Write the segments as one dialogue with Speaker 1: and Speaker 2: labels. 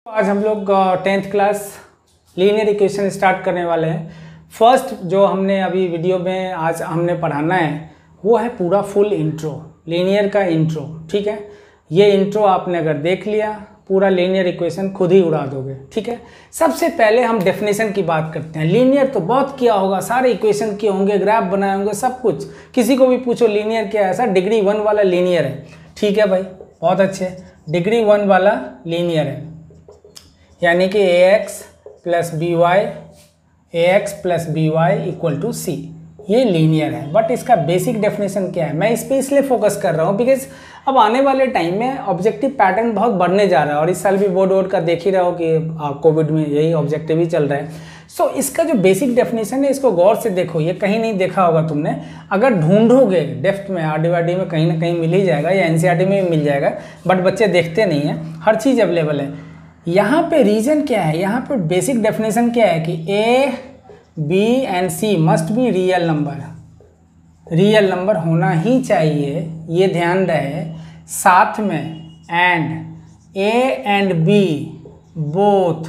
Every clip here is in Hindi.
Speaker 1: आज हम लोग 10th class linear equation start करने वाले हैं। फर्स्ट जो हमने अभी वीडियो में आज हमने पढ़ाना है वो है पूरा फुल इंट्रो, लीनियर का इंट्रो। ठीक है, ये इंट्रो आपने अगर देख लिया पूरा लीनियर इक्वेशन खुद ही उड़ा दोगे। ठीक है, सबसे पहले हम डेफिनेशन की बात करते हैं। लीनियर तो बहुत किया होगा, सारे इक्वेशन किए होंगे, ग्राफ बनाए होंगे, सब कुछ। किसी को भी पूछो लीनियर क्या है, सर डिग्री 1 वाला लीनियर है। ठीक है भाई, बहुत अच्छे, डिग्री 1 वाला लीनियर है, यानी कि ax plus b y equal to c, ये लीनियर है। बट इसका बेसिक डेफिनेशन क्या है, मैं इस पर इसलिए फोकस कर रहा हूँ बिकॉज अब आने वाले टाइम में ऑब्जेक्टिव पैटर्न बहुत बढ़ने जा रहा है, और इस साल भी बोर्ड का देख ही रहा हो कि कोविड में यही ऑब्जेक्टिव ही चल रहा है। सो इसका जो बेसिक डेफिनेशन है इसको गौर से देखो, ये कहीं नहीं देखा होगा तुमने। अगर ढूंढोगे डेफ्थ में, RDYD में कहीं ना कहीं मिल ही जाएगा, या NCERT में भी मिल जाएगा, बट बच्चे देखते नहीं हैं। हर चीज़ अवेलेबल है। यहाँ पे रीजन क्या है, यहाँ पे बेसिक डेफिनेशन क्या है कि A, B and C must be real number, real number होना ही चाहिए, ये ध्यान रहे। साथ में and A and B both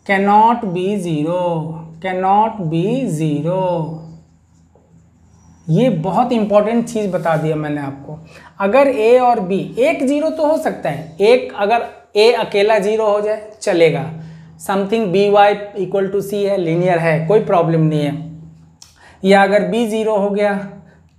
Speaker 1: cannot be zero, cannot be zero. ये बहुत इंपॉर्टेंट चीज़ बता दिया मैंने आपको। अगर A और B, एक जीरो तो हो सकता है, एक अगर A अकेला जीरो हो जाए चलेगा, something BY equal to C है, लीनियर है, कोई प्रॉब्लम नहीं है। या अगर B जीरो हो गया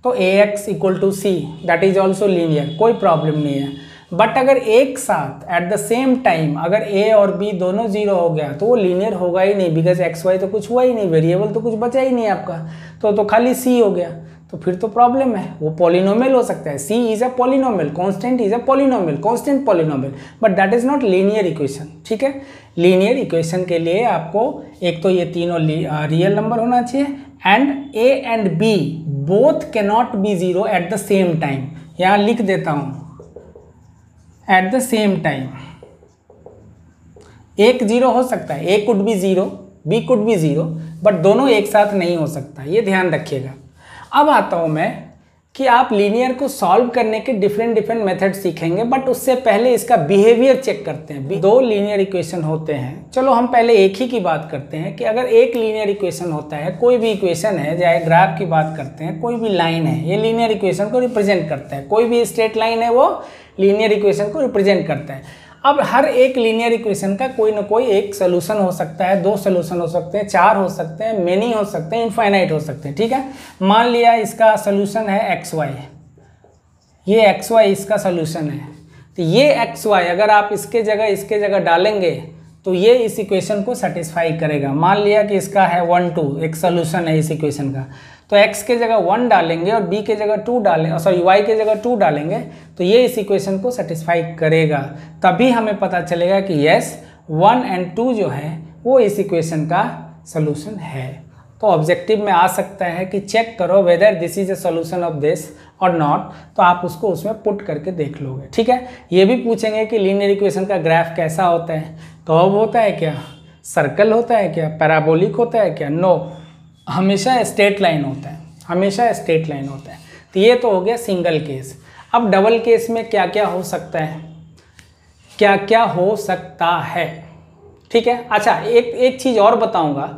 Speaker 1: तो AX equal to C, that is also linear, कोई प्रॉब्लम नहीं है। बट अगर एक साथ एट द सेम टाइम अगर A और B दोनों जीरो हो गया तो वो लीनियर होगा ही नहीं, बिकॉज XY तो कुछ हुआ ही नहीं, वेरिएबल तो कुछ बचा ही नहीं आपका, तो खाली C हो गया, तो फिर तो प्रॉब्लम है। वो पॉलिनोमियल हो सकता है, C is a polynomial, constant is a polynomial, constant polynomial, but that is not linear equation. ठीक है, लीनियर इक्वेशन के लिए आपको एक तो ये तीनों रियल नंबर होना चाहिए, and A and B both cannot be zero eight the same time. यहाँ लिख देता हूँ, एट द सेम टाइम। एक जीरो हो सकता है, A could be zero, B could be zero, but दोनों एक साथ नहीं हो सकता, ये ध्यान रखिएगा। अब आता हूं मैं कि आप लीनियर को सॉल्व करने के डिफरेंट मेथड सीखेंगे, बट उससे पहले इसका बिहेवियर चेक करते हैं। दो लीनियर इक्वेशन होते हैं, चलो हम पहले एक ही की बात करते हैं कि अगर एक लीनियर इक्वेशन होता है, कोई भी इक्वेशन है, चाहे ग्राफ की बात करते हैं, कोई भी लाइन है, ये लीनियर इक्वेशन को रिप्रेजेंट करता है। कोई भी स्ट्रेट लाइन है वो लीनियर इक्वेशन को रिप्रेजेंट करता है। अब हर एक लीनियर इक्वेशन का कोई ना कोई एक सोल्यूशन हो सकता है, दो सोल्यूशन हो सकते हैं, चार हो सकते हैं, मेनी हो सकते हैं, इनफाइनाइट हो सकते हैं। ठीक है, मान लिया इसका सोल्यूशन है XY, ये XY इसका सोल्यूशन है, तो ये XY अगर आप इसके जगह डालेंगे तो ये इस इक्वेशन को सेटिस्फाई करेगा। मान लिया कि इसका है 1 2, एक सोल्यूशन है इस इक्वेशन का, तो x के जगह 1 डालेंगे और b के जगह 2 डालेंगे, सॉरी y के जगह 2 डालेंगे, तो ये इस इक्वेशन को सेटिस्फाई करेगा। तभी हमें पता चलेगा कि यस 1 एंड 2 जो है वो इस इक्वेशन का सोल्यूशन है। तो ऑब्जेक्टिव में आ सकता है कि चेक करो whether this is a solution of this और नॉट, तो आप उसको उसमें पुट करके देख लोगे। ठीक है, ये भी पूछेंगे कि लीनियर इक्वेशन का ग्राफ कैसा होता है, कर्व होता है क्या, सर्कल होता है क्या, पैराबोलिक होता है क्या? नो, हमेशा स्ट्रेट लाइन होता है, हमेशा स्ट्रेट लाइन होता है। तो ये तो हो गया सिंगल केस। अब डबल केस में क्या क्या हो सकता है, क्या क्या हो सकता है? ठीक है, अच्छा एक चीज़ और बताऊंगा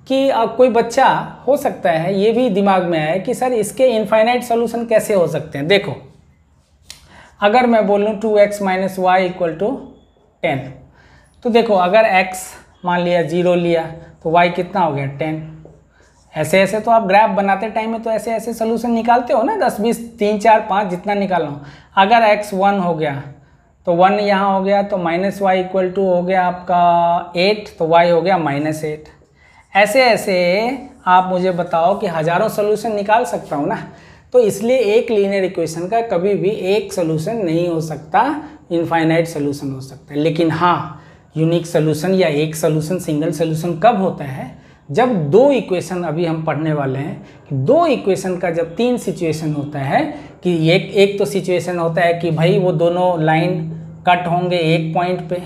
Speaker 1: कि कोई बच्चा हो सकता है ये भी दिमाग में आए कि सर इसके इनफाइनाइट सोल्यूशन कैसे हो सकते हैं। देखो, अगर मैं बोलूँ 2x minus Y equal to 10, तो देखो अगर x मान लिया 0 लिया तो y कितना हो गया 10। ऐसे ऐसे तो आप ग्राफ बनाते टाइम में तो ऐसे ऐसे सोल्यूशन निकालते हो ना, 10 20 3 4 5 जितना निकालना हो। अगर x 1 हो गया तो 1 यहाँ हो गया, तो माइनस वाई इक्वल टू हो गया आपका 8, तो y हो गया -8। ऐसे ऐसे आप मुझे बताओ कि हज़ारों सोल्यूशन निकाल सकता हूँ ना। तो इसलिए एक लीनियर इक्वेशन का कभी भी एक सोल्यूशन नहीं हो सकता, इनफाइनाइट सोल्यूशन हो सकता है। लेकिन हाँ, यूनिक सोल्यूशन या एक सोल्यूशन, सिंगल सोल्यूशन कब होता है? जब दो इक्वेशन, अभी हम पढ़ने वाले हैं कि दो इक्वेशन का जब 3 सिचुएशन होता है कि एक तो सिचुएशन होता है कि भाई वो दोनों लाइन कट होंगे एक पॉइंट पे,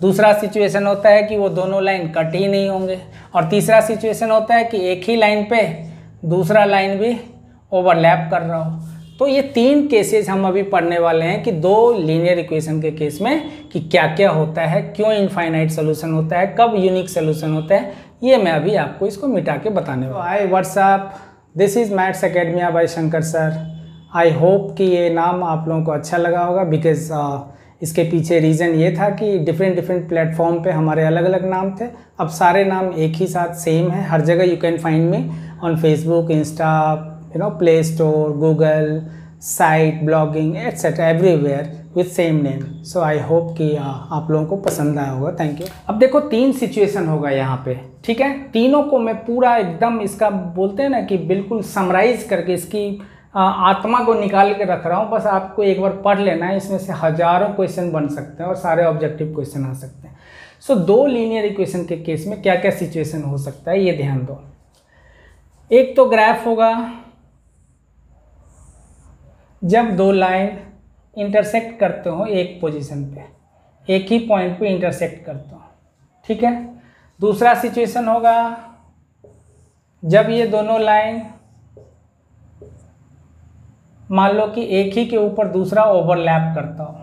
Speaker 1: दूसरा सिचुएशन होता है कि वो दोनों लाइन कट ही नहीं होंगे, और तीसरा सिचुएशन होता है कि एक ही लाइन पे दूसरा लाइन भी ओवरलैप कर रहा हो। तो ये 3 केसेस हम अभी पढ़ने वाले हैं कि 2 लीनियर इक्वेशन के केस में कि क्या क्या होता है, क्यों इनफाइनाइट सोल्यूशन होता है, कब यूनिक सोल्यूशन होता है, ये मैं अभी आपको इसको मिटा के बताने वाला हूँ। Hi what's up, this is maths academia by Shankar sir. I hope कि ये नाम आप लोगों को अच्छा लगा होगा, बिकॉज इसके पीछे रीज़न ये था कि डिफरेंट प्लेटफॉर्म पे हमारे अलग अलग नाम थे। अब सारे नाम एक ही साथ सेम है, हर जगह you can find me on Facebook, Insta, play store, Google, site, blogging etcetera, everywhere with same name. So I hope कि आप लोगों को पसंद आया होगा। Thank you. अब देखो 3 सिचुएशन होगा यहाँ पे, ठीक है। तीनों को मैं पूरा एकदम इसका बोलते हैं ना कि बिल्कुल समराइज करके इसकी आत्मा को निकाल के रख रहा हूँ। बस आपको एक बार पढ़ लेना है, इसमें से हजारों क्वेश्चन बन सकते हैं और सारे ऑब्जेक्टिव क्वेश्चन आ सकते हैं। सो 2 लीनियर इक्वेशन के केस में क्या क्या सिचुएशन हो सकता है ये ध्यान दो। एक तो ग्राफ होगा जब 2 लाइन इंटरसेक्ट करते हो एक पोजीशन पे, एक ही पॉइंट पे इंटरसेक्ट करते हो, ठीक है। दूसरा सिचुएशन होगा जब ये दोनों लाइन मान लो कि एक ही के ऊपर दूसरा ओवरलैप करता हो,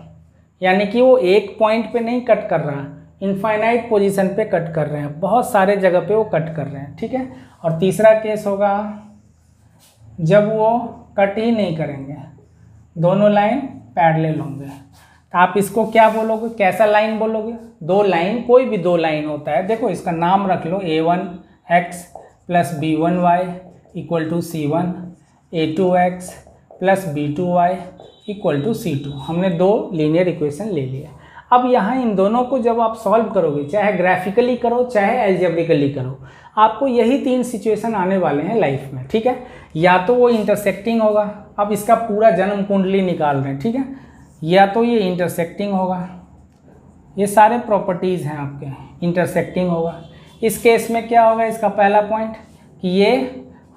Speaker 1: यानी कि वो एक पॉइंट पे नहीं कट कर रहा, इनफाइनाइट पोजीशन पे कट कर रहे हैं, बहुत सारे जगह पे वो कट कर रहे हैं, ठीक है। और तीसरा केस होगा जब वो कट ही नहीं करेंगे, दोनों लाइन पैरेलल होंगे। तो आप इसको क्या बोलोगे, कैसा लाइन बोलोगे? 2 लाइन, कोई भी 2 लाइन होता है। देखो इसका नाम रख लो, a1x plus b1y equal to c1, a2x plus b2y equal to c2। हमने 2 लीनियर इक्वेशन ले लिए। अब यहाँ इन दोनों को जब आप सॉल्व करोगे, चाहे ग्राफिकली करो चाहे एल्जेब्रिकली करो, आपको यही 3 सिचुएशन आने वाले हैं लाइफ में, ठीक है। या तो वो इंटरसेक्टिंग होगा, अब इसका पूरा जन्म कुंडली निकाल रहे हैं, ठीक है। या तो ये इंटरसेक्टिंग होगा, ये सारे प्रॉपर्टीज़ हैं आपके, इंटरसेक्टिंग होगा। इस केस में क्या होगा, इसका पहला पॉइंट कि ये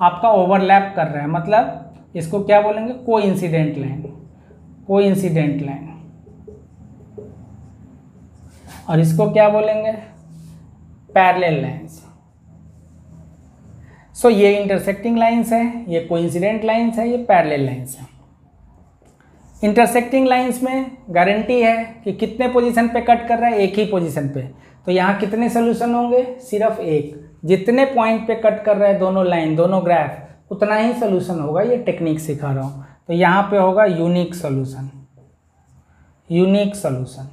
Speaker 1: आपका ओवरलैप कर रहा है, मतलब इसको क्या बोलेंगे, कोइंसिडेंट लाइन, कोइंसिडेंट लाइन। और इसको क्या बोलेंगे, पैरेलल लाइंस। सो ये इंटरसेक्टिंग लाइंस है, ये कोइंसिडेंट लाइंस है, ये पैरेलल लाइंस है। इंटरसेक्टिंग लाइंस में गारंटी है कि कितने पोजीशन पे कट कर रहा है, एक ही पोजीशन पे। तो यहाँ कितने सोल्यूशन होंगे, सिर्फ एक। जितने पॉइंट पे कट कर रहा है दोनों लाइन, दोनों ग्राफ, उतना ही सोल्यूशन होगा। ये टेक्निक सिखा रहा हूँ। तो यहाँ पे होगा यूनिक सोल्यूशन, यूनिक सोल्यूशन।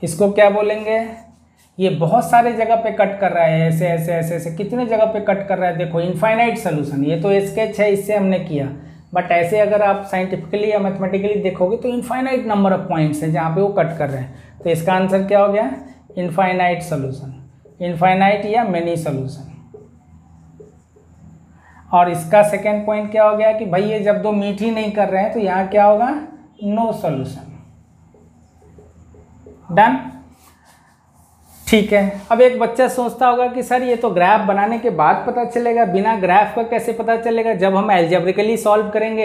Speaker 1: इसको क्या बोलेंगे, ये बहुत सारे जगह पे कट कर रहा है, ऐसे ऐसे ऐसे ऐसे, कितने जगह पे कट कर रहा है। देखो इनफाइनाइट सोल्यूशन, ये तो स्केच है, इससे हमने किया, बट ऐसे अगर आप साइंटिफिकली या मैथमेटिकली देखोगे तो इनफाइनाइट नंबर ऑफ पॉइंट्स हैं जहाँ पे वो कट कर रहे हैं। तो इसका आंसर क्या हो गया, इनफाइनाइट सोल्यूशन, इनफाइनाइट या मेनी सोल्यूशन। और इसका सेकेंड पॉइंट क्या हो गया कि भाई ये जब 2 मीट ही नहीं कर रहे हैं तो यहाँ क्या होगा, नो सोल्यूशन। डन, ठीक है। अब एक बच्चा सोचता होगा कि सर ये तो ग्राफ बनाने के बाद पता चलेगा, बिना ग्राफ का कैसे पता चलेगा? जब हम एल्जेब्रिकली सॉल्व करेंगे,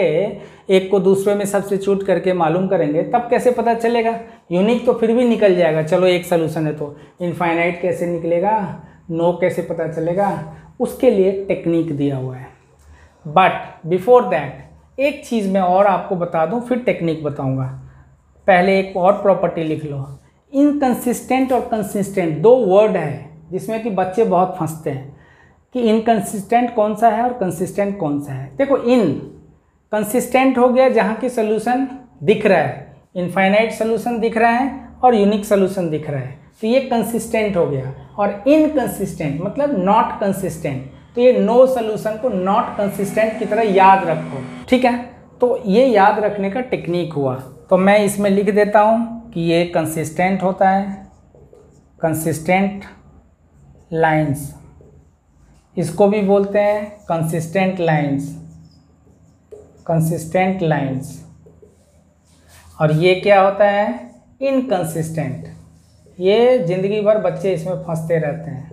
Speaker 1: एक को दूसरे में सब्स्टिट्यूट करके मालूम करेंगे, तब कैसे पता चलेगा? यूनिक तो फिर भी निकल जाएगा, चलो एक सोल्यूशन है, तो इनफाइनाइट कैसे निकलेगा, नो कैसे पता चलेगा? उसके लिए टेक्निक दिया हुआ है। बट बिफोर दैट एक चीज़ मैं और आपको बता दूं, फिर टेक्निक बताऊंगा। पहले एक और प्रॉपर्टी लिख लो। इनकंसिस्टेंट और कंसिस्टेंट 2 वर्ड है जिसमें कि बच्चे बहुत फंसते हैं कि इनकंसिस्टेंट कौन सा है और कंसिस्टेंट कौन सा है। देखो इन कंसिस्टेंट हो गया जहाँ की सोल्यूशन दिख रहा है, इनफाइनाइट सोल्यूशन दिख रहा है और यूनिक सोल्यूशन दिख रहा है, तो ये कंसिस्टेंट हो गया। और इनकंसिस्टेंट मतलब नॉट कंसिस्टेंट, तो ये नो सोल्यूशन को नॉट कंसिस्टेंट की तरह याद रखो, ठीक है। तो ये याद रखने का टेक्निक हुआ। तो मैं इसमें लिख देता हूँ कि ये कंसिस्टेंट होता है, कंसिस्टेंट लाइंस, इसको भी बोलते हैं कंसिस्टेंट लाइंस, कंसिस्टेंट लाइंस। और ये क्या होता है, इनकंसिस्टेंट। ये ज़िंदगी भर बच्चे इसमें फंसते रहते हैं,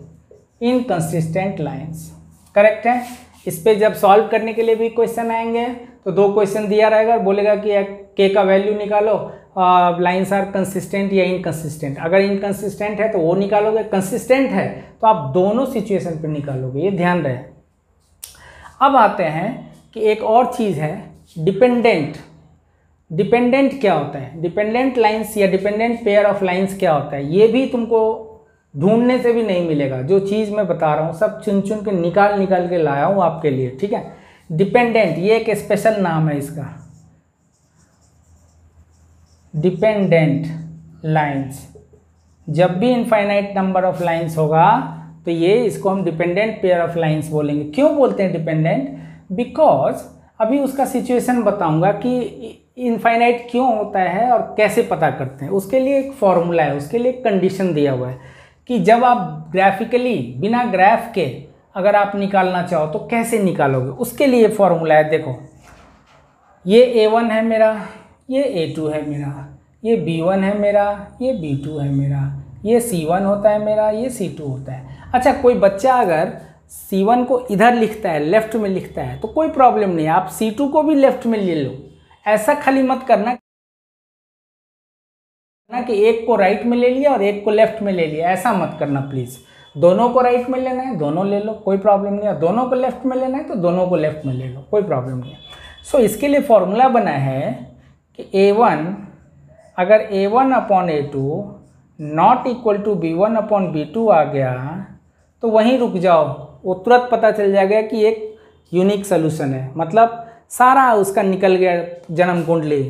Speaker 1: इनकंसिस्टेंट लाइंस। करेक्ट है। इस पे जब सॉल्व करने के लिए भी क्वेश्चन आएंगे तो 2 क्वेश्चन दिया रहेगा और बोलेगा कि के का वैल्यू निकालो, लाइंस आर कंसिस्टेंट या इनकंसिस्टेंट। अगर इनकंसिस्टेंट है तो वो निकालोगे, कंसिस्टेंट है तो आप दोनों सिचुएशन पे निकालोगे, ये ध्यान रहे। अब आते हैं कि एक और चीज़ है डिपेंडेंट। डिपेंडेंट क्या होता है, डिपेंडेंट लाइंस या डिपेंडेंट पेयर ऑफ लाइंस क्या होता है, ये भी तुमको ढूंढने से भी नहीं मिलेगा। जो चीज़ मैं बता रहा हूँ सब चुन चुन के निकाल के लाया हूँ आपके लिए, ठीक है। डिपेंडेंट ये एक स्पेशल नाम है इसका, डिपेंडेंट लाइंस। जब भी इनफाइनाइट नंबर ऑफ लाइंस होगा तो ये इसको हम डिपेंडेंट पेयर ऑफ लाइंस बोलेंगे। क्यों बोलते हैं डिपेंडेंट, बिकॉज अभी उसका सिचुएशन बताऊंगा कि इनफाइनाइट क्यों होता है और कैसे पता करते हैं। उसके लिए एक फॉर्मूला है, उसके लिए एक कंडीशन दिया हुआ है कि जब आप ग्राफिकली बिना ग्राफ के अगर आप निकालना चाहो तो कैसे निकालोगे, उसके लिए फॉर्मूला है। देखो ये A1 है मेरा, ये A2 है मेरा, ये B1 है मेरा, ये B2 है मेरा, ये C1 होता है मेरा, ये C2 होता है। अच्छा कोई बच्चा अगर C1 को इधर लिखता है, लेफ्ट में लिखता है तो कोई प्रॉब्लम नहीं, आप C2 को भी लेफ्ट में ले लो। ऐसा खाली मत करना कि एक को राइट में ले लिया और एक को लेफ्ट में ले लिया, ऐसा मत करना प्लीज़। दोनों को राइट में लेना है दोनों ले लो, कोई प्रॉब्लम नहीं है। दोनों को लेफ्ट में लेना है तो दोनों को लेफ्ट में ले लो, कोई प्रॉब्लम नहीं है। सो इसके लिए फॉर्मूला बना है कि A1 अगर A1 upon A2 not equal to B1 upon B2 आ गया तो वहीं रुक जाओ, वो तुरंत पता चल जाएगा कि एक यूनिक सोल्यूशन है, मतलब सारा उसका निकल गया जन्म कुंडली।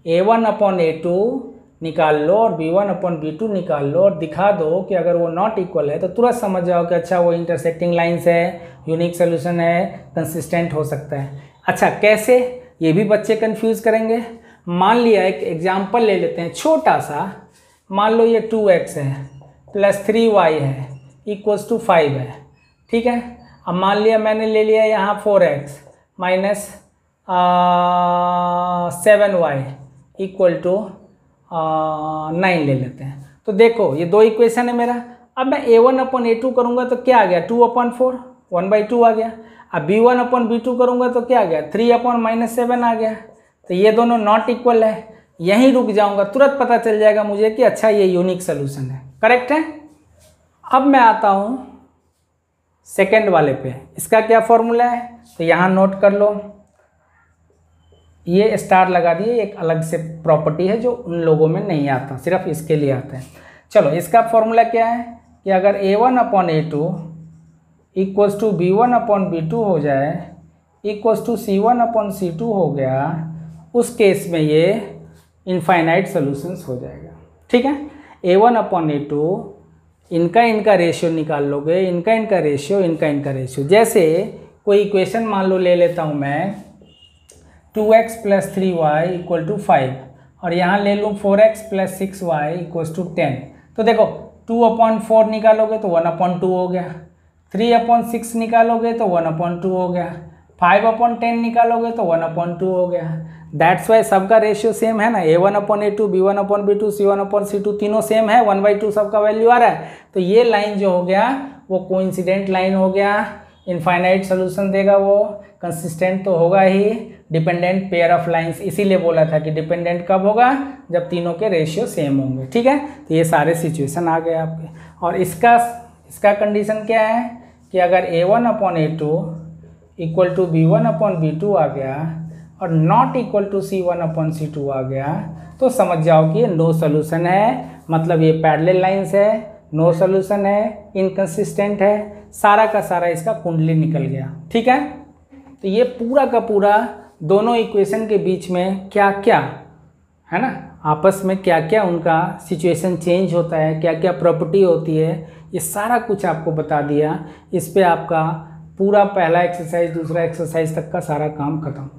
Speaker 1: A1 अपॉन A2 निकाल लो और B1 अपॉन B2 निकाल लो और दिखा दो कि अगर वो नॉट इक्वल है तो तुरंत समझ जाओ कि अच्छा वो इंटरसेक्टिंग लाइंस है, यूनिक सोल्यूशन है, कंसिस्टेंट हो सकता है। अच्छा कैसे, ये भी बच्चे कंफ्यूज करेंगे। मान लिया एक एग्जाम्पल ले लेते हैं छोटा सा, मान लो ये 2x है प्लस 3y है इक्वल्स टू 5 है, ठीक है। अब मान लिया मैंने ले लिया यहाँ 4x minus 7y equal to 9 ले लेते हैं। तो देखो ये दो इक्वेशन है मेरा। अब मैं A1 अपॉन A2 करूँगा तो क्या आ गया 2/4 1/2 आ गया। अब B1 अपॉन B2 करूँगा तो क्या आ गया 3/-7 आ गया। तो ये दोनों नॉट इक्वल है, यहीं रुक जाऊँगा, तुरंत पता चल जाएगा मुझे कि अच्छा ये यूनिक सोल्यूशन है, करेक्ट है। अब मैं आता हूँ सेकेंड वाले पे, इसका क्या फॉर्मूला है तो यहाँ नोट कर लो, ये स्टार लगा दिए, एक अलग से प्रॉपर्टी है जो उन लोगों में नहीं आता, सिर्फ इसके लिए आता है। चलो इसका फॉर्मूला क्या है कि अगर A1 upon A2 equals to B1 upon B2 हो जाए equals to C1 upon C2 हो गया, उस केस में ये इनफाइनाइट सॉल्यूशंस हो जाएगा, ठीक है। A1 अपॉन A2 इनका रेशियो निकाल लोगे, इनका रेशियो, इनका रेशियो। जैसे कोई इक्वेशन मान लो ले लेता हूँ मैं 2x plus 3y equal to 5 और यहाँ ले लूँ 4x plus 6y equals to 10। तो देखो 2/4 निकालोगे तो 1/2 हो गया, 3/6 निकालोगे तो 1/2 हो गया, 5/10 निकालोगे तो 1/2 हो गया। दैट्स वाई सबका रेशियो सेम है ना, A1 upon A2 B1 upon B2 C1 upon C2 तीनों सेम है, 1/2 सबका वैल्यू आ रहा है। तो ये लाइन जो हो गया वो कोइंसिडेंट लाइन हो गया, इनफाइनाइट सोल्यूशन देगा, वो कंसिस्टेंट तो होगा ही, डिपेंडेंट पेयर ऑफ लाइंस। इसीलिए बोला था कि डिपेंडेंट कब होगा जब तीनों के रेशियो सेम होंगे, ठीक है। तो ये सारे सिचुएशन आ गए आपके। और इसका कंडीशन क्या है कि अगर A1 upon A2 equal to B1 upon B2 आ गया और not equal to C1 upon C2 आ गया तो समझ जाओ कि ये नो सोल्यूशन है, मतलब ये पैरेलल लाइंस है, नो सोल्यूशन है, इनकंसिस्टेंट है, सारा का सारा इसका कुंडली निकल गया, ठीक है। तो ये पूरा का पूरा दोनों इक्वेशन के बीच में क्या क्या है ना, आपस में क्या क्या उनका सिचुएशन चेंज होता है, क्या क्या प्रॉपर्टी होती है, ये सारा कुछ आपको बता दिया। इस पे आपका पूरा पहला एक्सरसाइज दूसरा एक्सरसाइज तक का सारा काम खत्म।